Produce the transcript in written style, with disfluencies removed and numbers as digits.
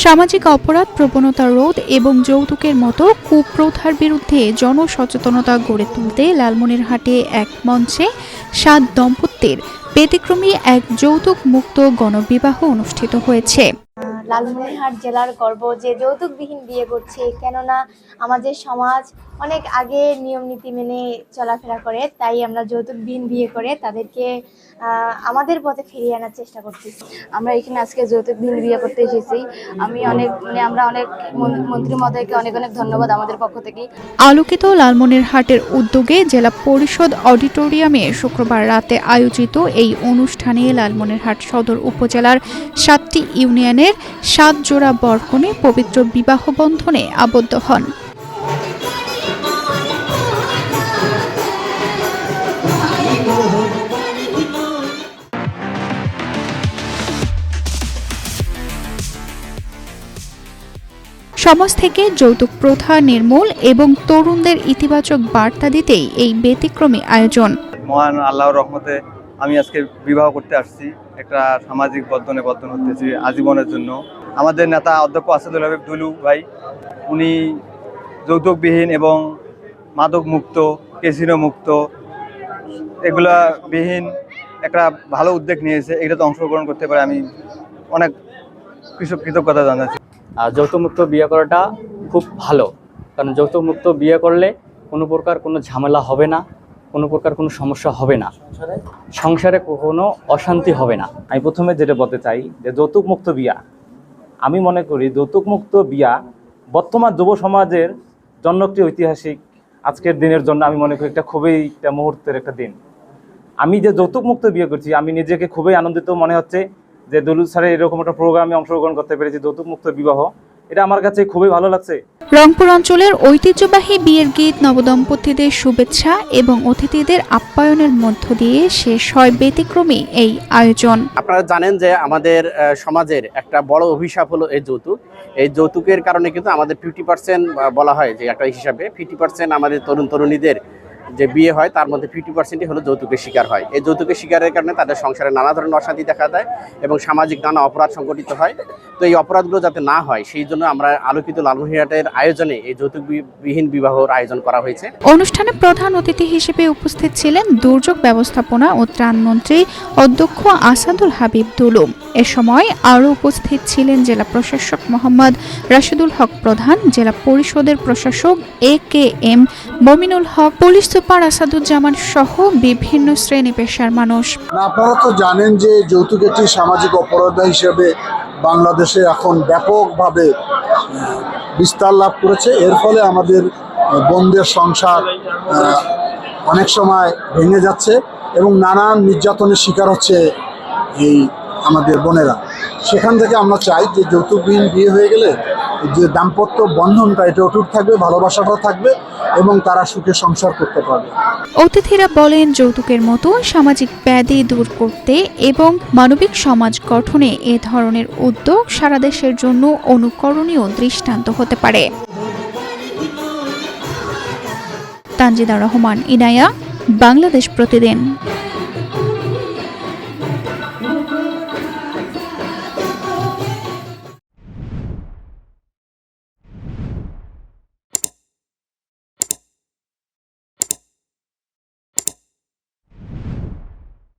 সামাজিক অপরাধ প্রবণতা রোধ এবং যৌতুকের মতো কুপ্রথার বিরুদ্ধে জনসচেতনতা গড়ে তুলতে লালমনিরহাটে এক মঞ্চে ৭ দম্পতির ব্যতিক্রমী এক যৌতুক মুক্ত গণবিবাহ অনুষ্ঠিত হয়েছে। লালমনিরহাট জেলার গর্ব যে যৌতুকবিহীন বিয়ে করছে, কেননা আমাদের সমাজ অনেক আগে নিয়ম নীতি মেনে চলাফেরা করে, তাই আমরা যৌতুকবিহীন বিয়ে করে তাদেরকে আমাদের পথে ফিরিয়ে আনার চেষ্টা করতেছি। আমরা এখানে আজকে যৌতুকবিহীন বিয়ে করতে এসেছি। আমরা অনেক মন্ত্রী মহোদয়কে অনেক ধন্যবাদ আমাদের পক্ষ থেকে। আলোকিত লালমনিরহাটের উদ্যোগে জেলা পরিষদ অডিটোরিয়ামে শুক্রবার রাতে আয়োজিত এই অনুষ্ঠানে লালমনিরহাট সদর উপজেলার 7টি ইউনিয়নের 7 জোড়া বরকনে পবিত্র বিবাহ বন্ধনে আবদ্ধ হন। সমাজ থেকে যৌতুক প্রথা নির্মূল এবং তরুণদের ইতিবাচক বার্তা দিতেই এই ব্যতিক্রমী আয়োজন। মহান আল্লাহর রহমতে আমি আজকে বিবাহ করতে আসছি, একটা সামাজিক বন্ধনে হতেছি আজীবনের জন্য। আমাদের নেতা অধ্যক্ষ আসাদুল হাবিব দুলু ভাই, উনি যৌতুকবিহীন এবং মাদক মুক্ত, ক্যাসিনো মুক্ত, এগুলা বিহীন একটা ভালো উদ্যোগ নিয়েছে। এটাতে অংশগ্রহণ করতে পারে আমি অনেক কৃতজ্ঞতা জানাচ্ছি। যৌতুকমুক্ত বিয়ে করাটা খুব ভালো, কারণ যৌতুকমুক্ত বিয়ে করলে কোনো প্রকার কোনো ঝামেলা হবে না, কোনো প্রকার কোনো সমস্যা হবে না, সংসারে কোনো অশান্তি হবে না। আমি প্রথমে যেটা বলতে চাই যে যৌতুকমুক্ত বিয়া, আমি মনে করি যৌতুকমুক্ত বিয়া বর্তমান যুব সমাজের জন্য একটি ঐতিহাসিক আজকের দিনের জন্য আমি মনে করি একটা খুবই একটা মুহূর্তের একটা দিন। আমি যে যৌতুকমুক্ত বিয়ে করছি, আমি নিজেকে খুবই আনন্দিত মনে হচ্ছে যে দুলু স্যারের এরকম একটা প্রোগ্রামে অংশগ্রহণ করতে পেরেছি। যৌতুকমুক্ত বিবাহ, এটা আমার কাছে খুবই ভালো লাগছে। রংপুর অঞ্চলের ঐতিহ্যবাহী বিয়ের গীত, নবদম্পতিদের শুভেচ্ছা এবং অতিথিদের আপ্যায়নের মধ্য দিয়ে শেষ হয় ব্যতিক্রমী এই আয়োজন। আপনারা জানেন যে আমাদের সমাজের একটা বড় অভিশাপ হলো এই যৌতুক। এই যৌতুকের কারণে কিন্তু আমাদের 50% বলা হয় যে একটা হিসাবে 50% আমাদের তরুণ তরুণীদের যে বিয়ে হয় তার মধ্যে 50%ই হলো যৌতুকের শিকার হয়। এই যৌতুকের শিকারের কারণে তাদের সংসারে নানা ধরনের অশান্তি দেখা দেয় এবং সামাজিক নানা অপরাধ সংঘটিত হয়। তো এই অপরাধগুলো যাতে না হয় সেই জন্য আমরা আলোকিত লালমনিরহাটের আয়োজনে এই যৌতুকবিহীন বিবাহর আয়োজন করা হয়েছে। অনুষ্ঠানে প্রধান অতিথি হিসেবে উপস্থিত ছিলেন দুর্যোগ ব্যবস্থাপনা ও ত্রাণমন্ত্রী অধ্যক্ষ আসাদুল হাবিব দুলু। এ সময় আরও উপস্থিত ছিলেন জেলা প্রশাসক মোহাম্মদ রাশেদুল হক প্রধান, জেলা পরিষদের প্রশাসক AKM Mominul Haque, police super Asaduzzaman সহ বিভিন্ন শ্রেণী পেশার মানুষ। আপনারা তো জানেন যে যৌতুক একটি সামাজিক অপরাধ হিসেবে বাংলাদেশে এখন ব্যাপকভাবে বিস্তার লাভ করেছে। এর ফলে আমাদের বোনদের সংসার অনেক সময় ভেঙে যাচ্ছে এবং নানান নির্যাতনের শিকার হচ্ছে এই আমাদের বোনেরা। সেখান থেকে আমরা চাই যে যৌতুকবিহীন বিয়ে হয়ে গেলে যে দাম্পত্য বন্ধনটা এটা অটুট থাকবে, ভালোবাসাটা থাকবে এবং তারা সুখে সংসার করতে পারবে। অতিথিরা বলেন, যৌতুকের মতো সামাজিক ব্যাধি দূর করতে এবং মানবিক সমাজ গঠনে এ ধরনের উদ্যোগ সারা দেশের জন্য অনুকরণীয় দৃষ্টান্ত হতে পারে। তানজিদা রহমান, ইনায়া, বাংলাদেশ প্রতিদিন।